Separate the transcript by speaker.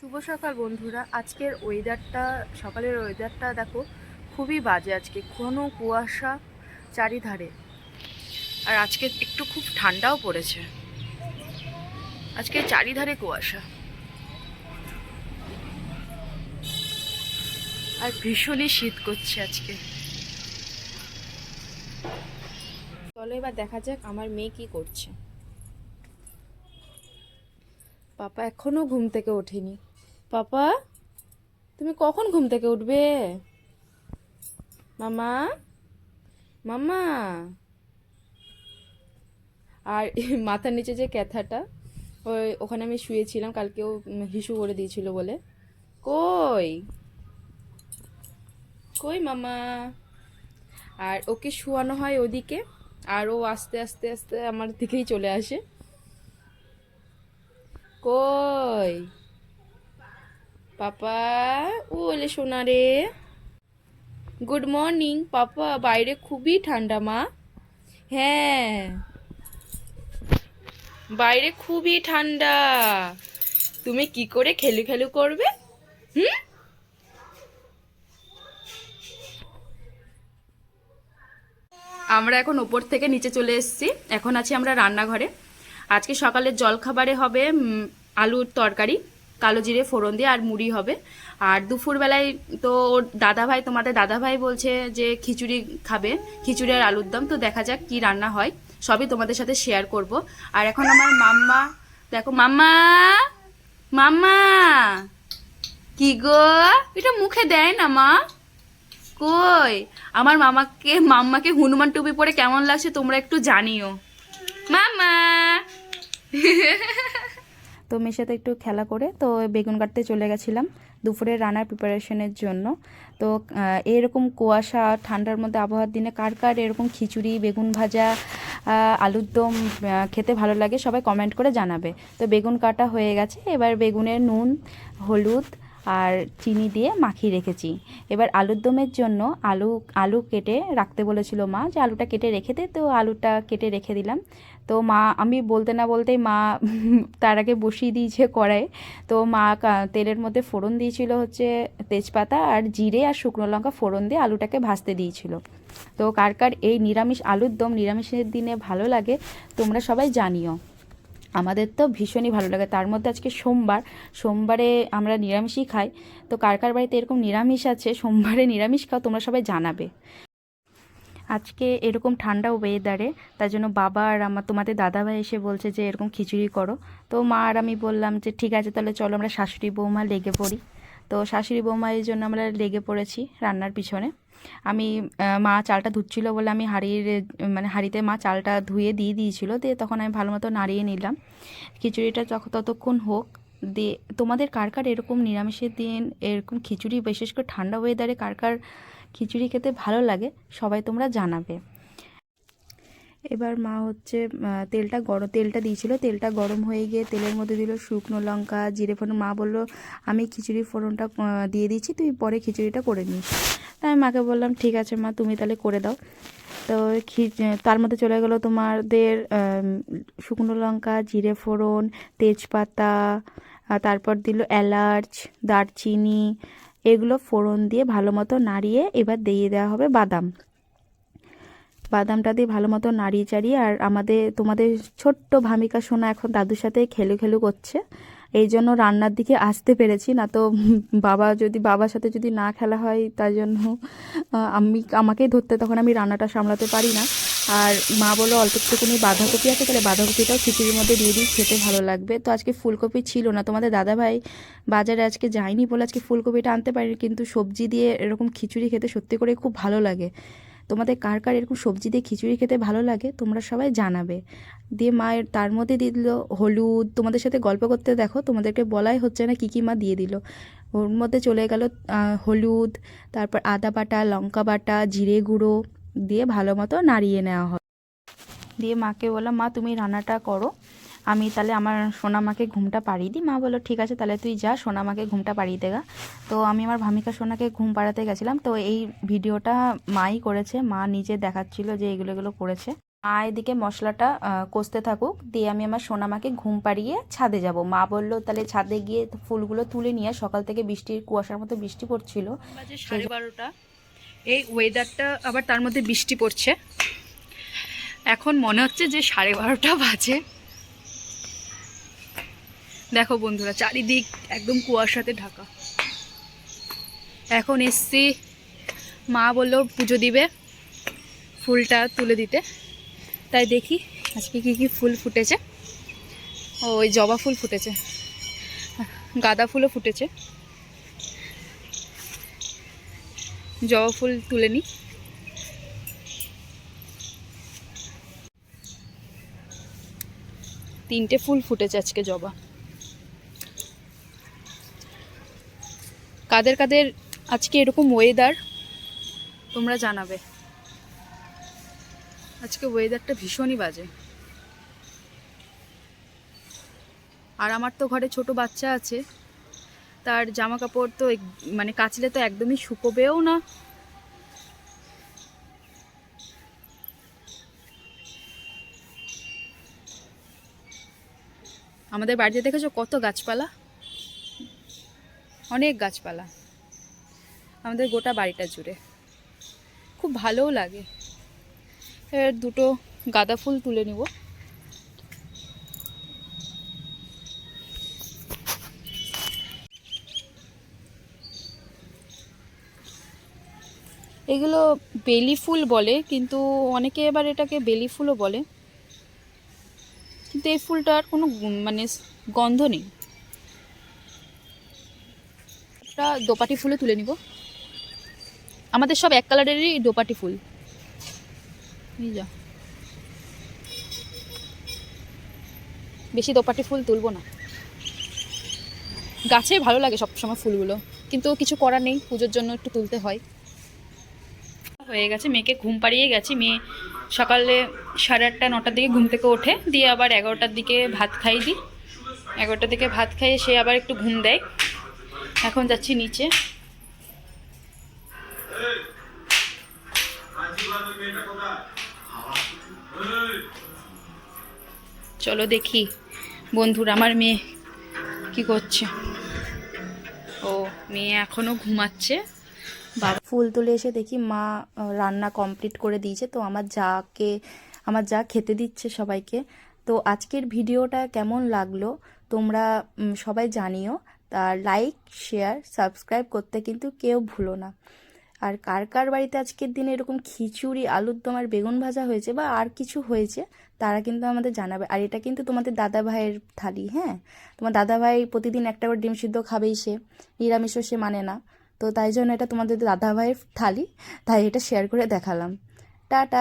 Speaker 1: শুভ সকাল বন্ধুরা। আজকের ওয়েদারটা, সকালের ওয়েদারটা দেখো, খুবই বাজে। আজকে ঘন কুয়াশা চারিধারে, আর আজকে একটু খুব ঠান্ডাও পড়েছে। আজকে চারিধারে কুয়াশা আর ভীষণই শীত করছে আজকে। চলো এবার দেখা যাক আমার মেয়ে কি করছে। পাপা এখনো ঘুম থেকে ওঠেনি। পাপা, তুমি কখন ঘুম থেকে উঠবে? মামা, মামা। আর মাথার নিচে যে ক্যাথাটা, ওখানে আমি শুয়েছিলাম, কালকেও হিসু করে দিয়েছিল বলে। কই কই মামা? আর ওকে শুয়ানো হয় ওদিকে, আর ও আস্তে আস্তে আস্তে আমার দিকেই চলে আসে। কই পাপা? ওলে সোনা রে। গুড মর্নিং পাপা। বাইরে খুবই ঠান্ডা মা। হ্যাঁ, বাইরে খুবই ঠান্ডা। তুমি কি করে খেলু খেলু করবে? হুম। আমরা এখন ওপর থেকে নিচে চলে এসেছি। এখন আছি আমরা রান্নাঘরে। আজকে সকালের জলখাবারে হবে আলুর তরকারি, কালো জিরে ফোড়ন দিয়ে, আর মুড়ি হবে। আর দুপুরবেলায় তো ওর দাদাভাই, তোমাদের দাদাভাই বলছে যে খিচুড়ি খাবে, খিচুড়ি আর আলুর দম। তো দেখা যাক কি রান্না হয়, সবই তোমাদের সাথে শেয়ার করব। আর এখন আমার মাম্মা, দেখো মাম্মা, মাম্মা কি গো, এটা মুখে দেয় না মা। কই আমার মাম্মাকে হনুমান টুপি পরে কেমন লাগছে তোমরা একটু জানিও। মামা। তো মেয়ের সাথে একটু খেলা করে তো বেগুন কাটতে চলে গেছিলাম দুপুরের রান্নার প্রিপারেশনের জন্য। তো এরকম কুয়াশা ঠান্ডার মধ্যে আবহাওয়ার দিনে কার কার এরকম খিচুড়ি, বেগুন ভাজা, আলুর দম খেতে ভালো লাগে সবাই কমেন্ট করে জানাবে। তো বেগুন কাটা হয়ে গেছে, এবার বেগুনের নুন, হলুদ আর চিনি দিয়ে মাখিয়ে রেখেছি। এবার আলুর দমের জন্য আলু কেটে রাখতে বলেছিল মা, যে আলুটা কেটে রেখে দে। তো আলুটা কেটে রেখে দিলাম। তো মা, আমি বলতে না বলতেই মা তার আগে বসিয়ে দিয়েছে কড়াইয়ে। তো মা তেলের মধ্যে ফোড়ন দিয়েছিল হচ্ছে তেজপাতা আর জিরে আর শুকনো লঙ্কা ফোড়ন দিয়ে আলুটাকে ভাজতে দিয়েছিল। তো কার কার এই নিরামিষ আলুর দম নিরামিষের দিনে ভালো লাগে তোমরা সবাই জানিও। আমাদের তো ভীষণই ভালো লাগে। তার মধ্যে আজকে সোমবারে আমরা নিরামিষই খাই। তো কার কার বাড়িতে এরকম নিরামিষ আছে, সোমবারে নিরামিষ খাও, তোমরা সবাই জানাবে। আজকে এরকম ঠান্ডা ওয়েদারে তার জন্য বাবা আর তোমাদের দাদাভাই এসে বলছে যে এরকম খিচুড়ি করো। তো মা আর আমি বললাম যে ঠিক আছে, তাহলে চলো আমরা শাশুড়ি বৌমা লেগে পড়ি। তো শাশুড়ি বৌমা এই জন্য আমরা লেগে পড়েছি রান্নার পিছনে। আমি মা চালটা ধুচ্ছিল বলে আমি হাঁড়িতে মা চালটা ধুয়ে দিয়ে দিয়েছিল, দিয়ে তখন আমি ভালো মতো নাড়িয়ে নিলাম। খিচুড়িটা ততক্ষণ হোক। দিয়ে তোমাদের কার কার এরকম নিরামিষের দিন এরকম খিচুড়ি, বিশেষ করে ঠান্ডা ওয়েদারে কার কার খিচুড়ি খেতে ভালো লাগে সবাই তোমরা জানাবে। এবার মা হচ্ছে তেলটা দিয়েছিল, তেলটা গরম হয়ে গিয়ে তেলের মধ্যে দিল শুকনো লঙ্কা, জিরে ফোড়ন। মা বলল আমি খিচুড়ি ফোড়নটা দিয়ে দিচ্ছি, তুই পরে খিচুড়িটা করে নিস। তাই আমি মাকে বললাম ঠিক আছে মা, তুমি তাহলে করে দাও। তো তার মধ্যে চলে গেলো তোমাদের শুকনো লঙ্কা, জিরে ফোড়ন, তেজপাতা, তারপর দিল এলাচ, দারচিনি, এগুলো ফোড়ন দিয়ে ভালো মতো নাড়িয়ে এবার দিয়ে দেওয়া হবে বাদামটা দিয়ে ভালো মতো নাড়িয়ে চাড়িয়ে। আর তোমাদের ছোট্ট ভামিকা সোনা এখন দাদুর সাথে খেলু খেলু করছে, এই জন্য রান্নার দিকে আসতে পেরেছি। না তো বাবার সাথে যদি না খেলা হয় তার জন্য আমাকেই ধরতে, তখন আমি রান্নাটা সামলাতে পারি না। আর মা বললো অল্প একটুকুনি বাঁধাকপি আছে, তাহলে বাঁধাকপিটাও খিচুড়ির মধ্যে দিয়ে দিই, খেতে ভালো লাগবে। তো আজকে ফুলকপি ছিল না, তোমাদের দাদাভাই বাজারে আজকে যায়নি বলে আজকে ফুলকপিটা আনতে পারিনি, কিন্তু সবজি দিয়ে এরকম খিচুড়ি খেতে সত্যি করে খুব ভালো লাগে। তোমাদের কার কার এরকম সবজি দিয়ে খিচুড়ি খেতে ভালো লাগে তোমরা সবাই জানাবে। দিয়ে মায়ের তার মধ্যে দিয়ে দিল হলুদ। তোমাদের সাথে গল্প করতে দেখো তোমাদেরকে বলাই হচ্ছে না কী মা দিয়ে দিল। ওর মধ্যে চলে গেল হলুদ, তারপর আদা বাটা, লঙ্কা বাটা, জিরে গুঁড়ো দিয়ে ভালো মতো নাড়িয়ে নেওয়া হয়। দিয়ে মাকে বললাম মা তুমি রান্নাটা করো, আমি তাহলে আমার সোনামাকে ঘুমটা পাড়িয়ে দিই। মা বললো ঠিক আছে, তাহলে তুই যা সোনামাকে ঘুমটা পাড়িয়ে দেগা। তো আমি আমার ভামিকা সোনাকে ঘুম পাড়াতে গেছিলাম। তো এই ভিডিওটা মাই করেছে, মা নিজে দেখাচ্ছিল যে এগুলো করেছে। মা এদিকে মশলাটা কষতে থাকুক, দিয়ে আমি আমার সোনামাকে ঘুম পাড়িয়ে ছাদে যাব। মা বললো তাহলে ছাদে গিয়ে ফুলগুলো তুলে নিয়ে, সকাল থেকে বৃষ্টির কুয়াশার মতো বৃষ্টি পড়ছিল। বাজে 12:30, এই ওয়েদারটা আবার তার মধ্যে বৃষ্টি পড়ছে। এখন মনে হচ্ছে যে 12:30 বাজে। দেখো বন্ধুরা, চারিদিক একদম কুয়াশাতে ঢাকা। এখন এসছি, মা বললো পুজো দিবে, ফুলটা তুলে দিতে। তাই দেখি আজকে কি কি ফুল ফুটেছে। ওই জবা ফুল ফুটেছে, গাঁদা ফুলও ফুটেছে। জবা ফুল তুলে নিই। তিনটে ফুল ফুটেছে আজকে জবা। কাদের কাদের আজকে এরকম ওয়েদার তোমরা জানাবে। আজকে ওয়েদারটা ভীষণই বাজে। আর আমার তো ঘরে ছোট বাচ্চা আছে, তার জামা কাপড় তো মানে কাচলে তো একদমই শুকোবেও না। আমাদের বাড়িতে দেখেছো কত গাছপালা, অনেক গাছপালা আমাদের গোটা বাড়িটা জুড়ে, খুব ভালোও লাগে। এর দুটো গাঁদা ফুল তুলে নিব। এগুলো বেলি ফুল বলে, কিন্তু অনেকে এবার এটাকে বেলি ফুলও বলে, কিন্তু এই ফুলটার কোনো মানে গন্ধ নেই। এটা দোপাটি ফুলও তুলে নিব। আমাদের সব এক কালারেরই দোপাটি ফুল। যা, বেশি দোপাটি ফুল তুলবো না, গাছে ভালো লাগে সবসময় ফুলগুলো, কিন্তু কিছু করার নেই, পুজোর জন্য একটু তুলতে হয়। হয়ে গেছে, মেয়েকে ঘুম পাড়িয়ে গেছি। মেয়ে সকালে 8:30 9টার দিকে ঘুম থেকে ওঠে, দিয়ে আবার 11টার দিকে ভাত খাই দিই। 11টার দিকে ভাত খাইয়ে সে আবার একটু ঘুম দেয়। এখন যাচ্ছি নিচে। চলো দেখি বন্ধুরা আমার মেয়ে কি করছে। ও, মেয়ে এখনো ঘুমাচ্ছে। বাবা ফুল তুলে এসে দেখি মা রান্না কমপ্লিট করে দিয়েছে, তো আমার যা খেতে দিচ্ছে সবাইকে। তো আজকের ভিডিওটা কেমন লাগলো তোমরা সবাই জানিও। তার লাইক শেয়ার সাবস্ক্রাইব করতে কিন্তু কেউ ভুলো না। আর কার কার বাড়িতে আজকের দিনে এরকম খিচুড়ি, আলুর দম আর বেগুন ভাজা হয়েছে বা আর কিছু হয়েছে, তারা কিন্তু আমাদের জানাবে। আর এটা কিন্তু তোমাদের দাদা ভাইয়ের থালি, হ্যাঁ। তোমার দাদা ভাই প্রতিদিন একটা করে ডিম সিদ্ধ খাবেই, সে নিরামিষও সে মানে না। তো তাই জন্য এটা তোমাদের দাদা ভাইয়ের থালি, তাই এটা শেয়ার করে দেখালাম। টাটা।